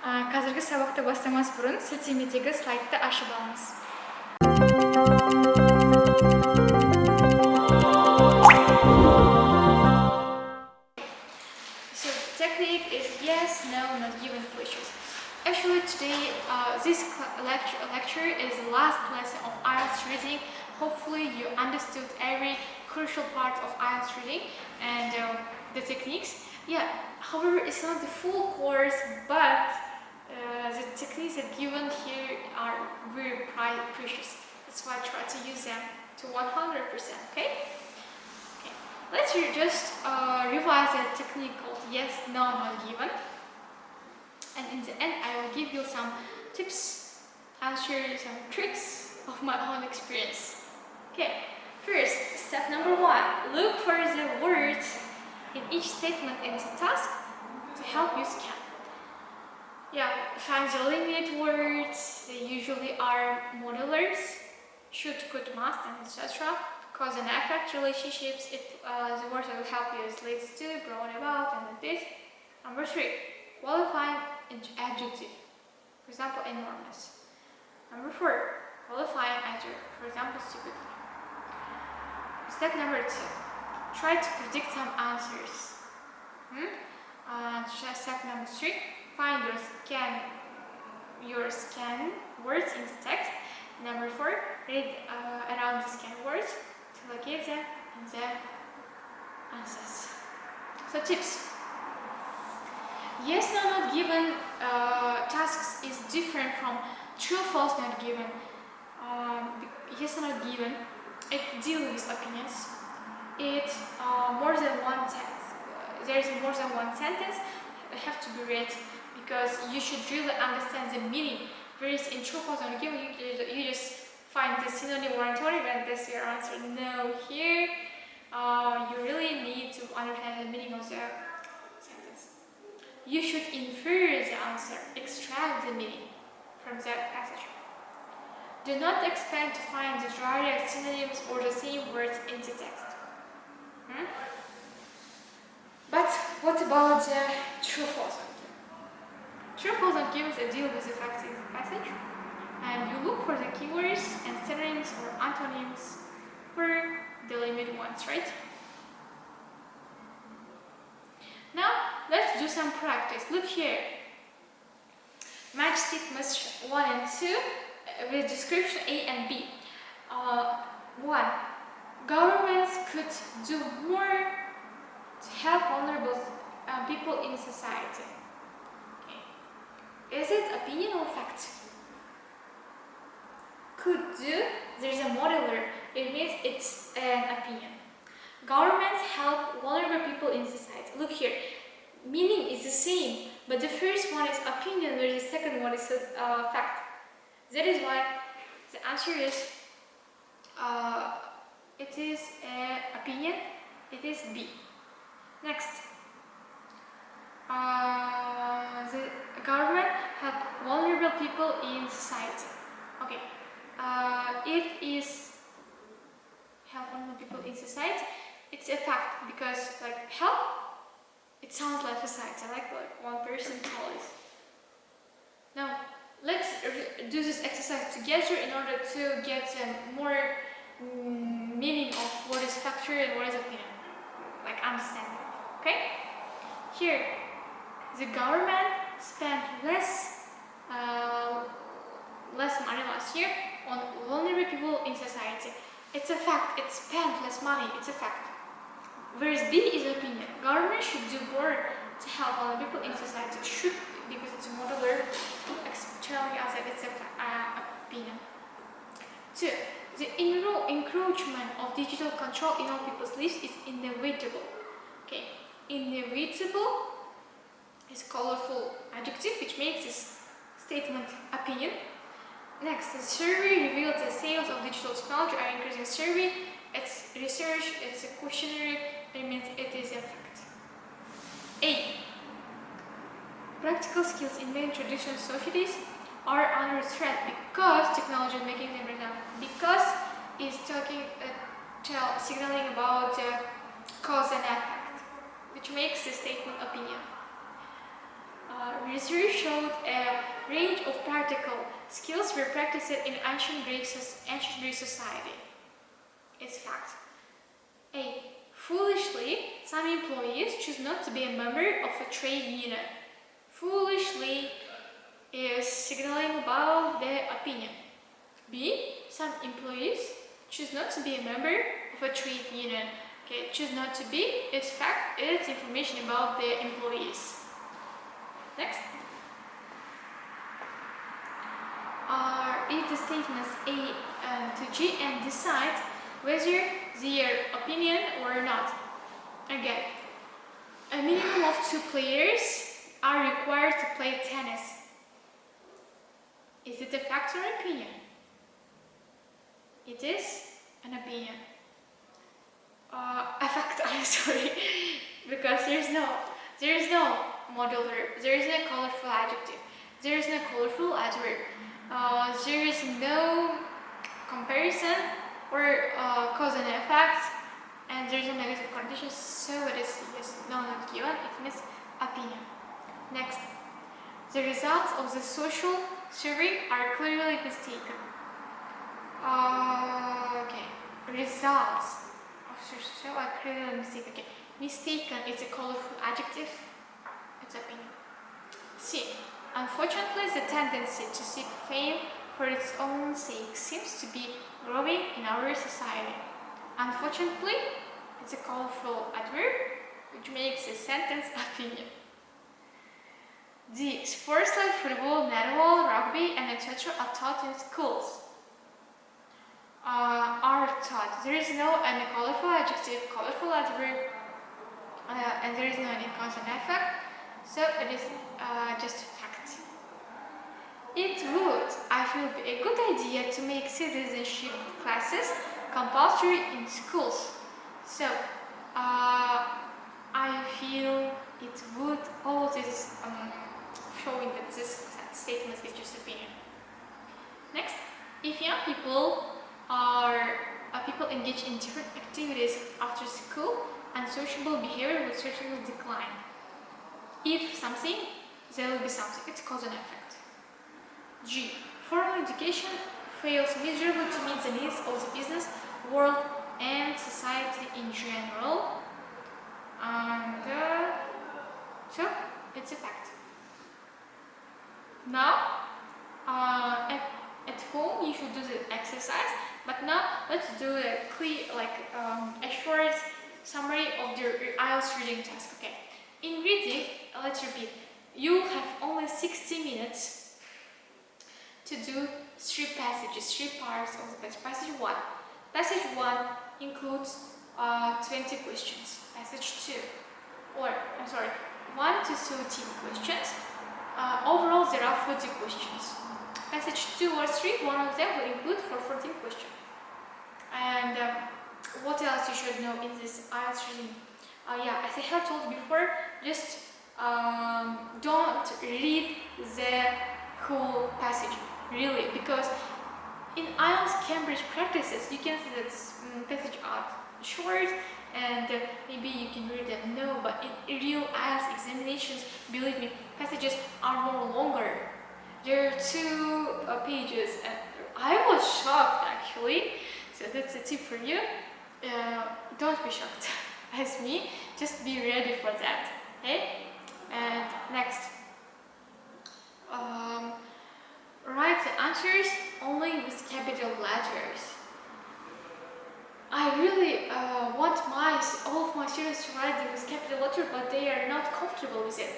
Қазіргі сабақты бастамас бұрын сілтемедегі слайдты ашып алыңыз. So the technique is yes, no, not given questions. Actually today this lecture is the last lesson of IELTS reading. Hopefully you understood every crucial part of IELTS reading and the techniques. Yeah, however, it's not the full course, but the techniques that given here are very precious. That's why I try to use them to 100%, okay? Let's just revise the technique called yes, no, not given. And in the end, I will give you some tips and share you some tricks of my own experience. Okay, first, step number 1. Look for the words in each statement in the task to help you scan. Yeah, find the limited words. They usually are modulars, should, could, must, and etc. Cause and effect relationships. The words that will help you is leads to, brought about, and like this. Number 3, qualifying adjective. For example, enormous. Number 4, qualifying adjective. For example, stupid. Step number 2. Try to predict some answers. Step number 3. Find your scan words in the text. Number 4. Read around the scan words to locate them in the answers. So tips. Yes, no, not given tasks is different from true, false, not given. Yes, no, not given. It deals with opinions. It's more than one sentence. There is more than one sentence that have to be read because you should really understand the meaning. Whereas in true, false, not given, you just find the synonym or antonym and that's your answer. No, here you really need to understand the meaning of the sentence. You should infer the answer, extract the meaning from the passage. Do not expect to find the direct synonyms or the same words in the text. But what about the true false? True false gives a deal with the facts in the passage, and you look for the keywords and synonyms or antonyms for the limited ones, right? Now let's do some practice. Look here. Match statements 1 and 2 with description A and B. 1. Governments could do more to help vulnerable people in society. Okay. Is it opinion or fact? Could do, there's a modular, it means it's an opinion. Governments help vulnerable people in society. Look here, meaning is the same, but the first one is opinion, whereas the second one is fact. That is why the answer is it is an opinion, it is B. Next, the government help vulnerable people in society. Okay, it is help vulnerable people in society. It's a fact because like help, it sounds like society, like one person told us. Now let's do this exercise together in order to get more meaning of what is factor and what is opinion, like understanding. Okay? Here, the government spent less money last year on vulnerable people in society. It's a fact. It spent less money. It's a fact. Whereas B is opinion. Government should do more to help vulnerable people in society. Should, because it's a modular, telling us that it's an opinion. 2. The encroachment of digital control in all people's lives is inevitable. Okay, inevitable is a colorful adjective which makes this statement opinion. Next, the survey revealed that sales of digital technology are increasing. Survey, it's research, it's a questionnaire, it means it is a fact. A. Practical skills in many traditional societies are under threat because technology is making them right now. Because is talking, signaling about cause and effect, which makes the statement opinion. Research showed a range of practical skills were practiced in ancient Greek society. It's fact. A. Foolishly, some employees choose not to be a member of a trade union. Foolishly is signaling about their opinion. B. Some employees choose not to be a member of a trade union. Okay, choose not to be, it's fact, it's information about the employees. Next. Read the statements A to G and decide whether their opinion or not. Again, a minimum of 2 players are required to play tennis. Is it a fact or opinion? It is an opinion. A fact, I'm sorry, because there is no modal verb, there is no colorful adjective, there is no colorful adverb, there is no comparison or cause and effect, and there is no negative condition, so it is yes, no, not given, it means opinion. Next, the results of the social survey are clearly mistaken. Okay, results of social survey are clearly mistaken. Okay. Mistaken is a colorful adjective, it's opinion. C. Unfortunately, the tendency to seek fame for its own sake seems to be growing in our society. Unfortunately, it's a colorful adverb which makes the sentence opinion. D. Sports like football, netball, rugby, and etc. are taught in schools. Are taught. There is no any colorful adjective, colorful adverb, and there is no any cause and effect, so it is just a fact. It would, I feel, be a good idea to make citizenship classes compulsory in schools. So, I feel it would, all this showing that this statement is just opinion. Next, if young people people engage in different activities after school, unsociable behavior will certainly decline. If something, there will be something. It's cause and effect. G. Formal education fails miserably to meet the needs of the business world and society in general. And so, it's a fact. Now, at home you should do the exercise, but now let's do a a short summary of your IELTS reading task. Okay. In reading, let's repeat. You have only 60 minutes to do 3 passages, 3 parts of the passage. Passage 1. Passage 1 includes 20 questions. Passage 2, 1 to 13 questions. Overall, there are 40 questions. Passage 2 or 3, one of them will include for 14 questions. And what else you should know in this IELTS reading? As I have told before, just don't read the whole passage, really, because in IELTS Cambridge practices, you can see that passages are short and maybe you can read them. No, but in real IELTS examinations, believe me, passages are more longer. There are 2 pages, and I was shocked actually. So that's a tip for you. Don't be shocked as me. Just be ready for that. Okay? And next, write the answers only with capital letters. I really want all of my students to write it with capital letters, but they are not comfortable with it,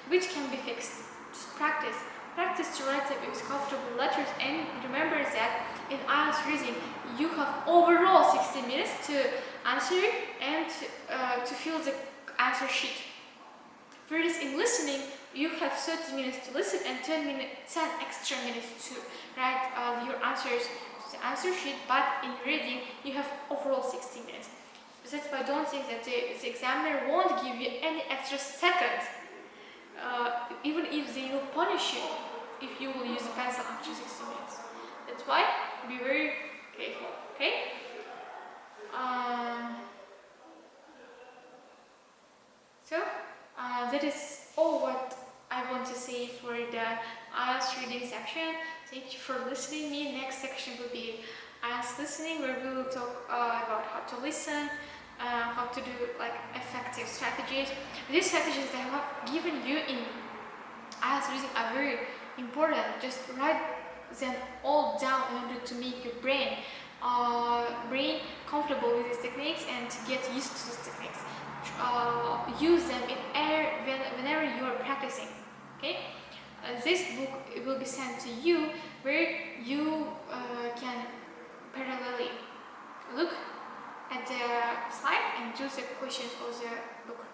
which can be fixed. Just practice. Practice to write it with comfortable letters, and remember that in IELTS reading you have overall 60 minutes to answer and to fill the answer sheet. Whereas in listening, you have 30 minutes to listen and 10 extra minutes to write your answers to the answer sheet, but in reading, you have overall 60 minutes. That's why I don't think that the examiner won't give you any extra second, even if they will punish you if you will use a pencil after 60 minutes. That's why, be very careful, okay? So, that is all what I want to say for the IELTS reading section. Thank you for listening me. Next section will be IELTS listening, where we will talk about how to listen, how to do like effective strategies. These strategies that I have given you in IELTS reading are very important. Just write them all down in order to make your brain comfortable with these techniques and to get used to these techniques. Use them whenever you are practicing. Okay, this book will be sent to you, where you can parallelly look at the slide and choose the questions of the book.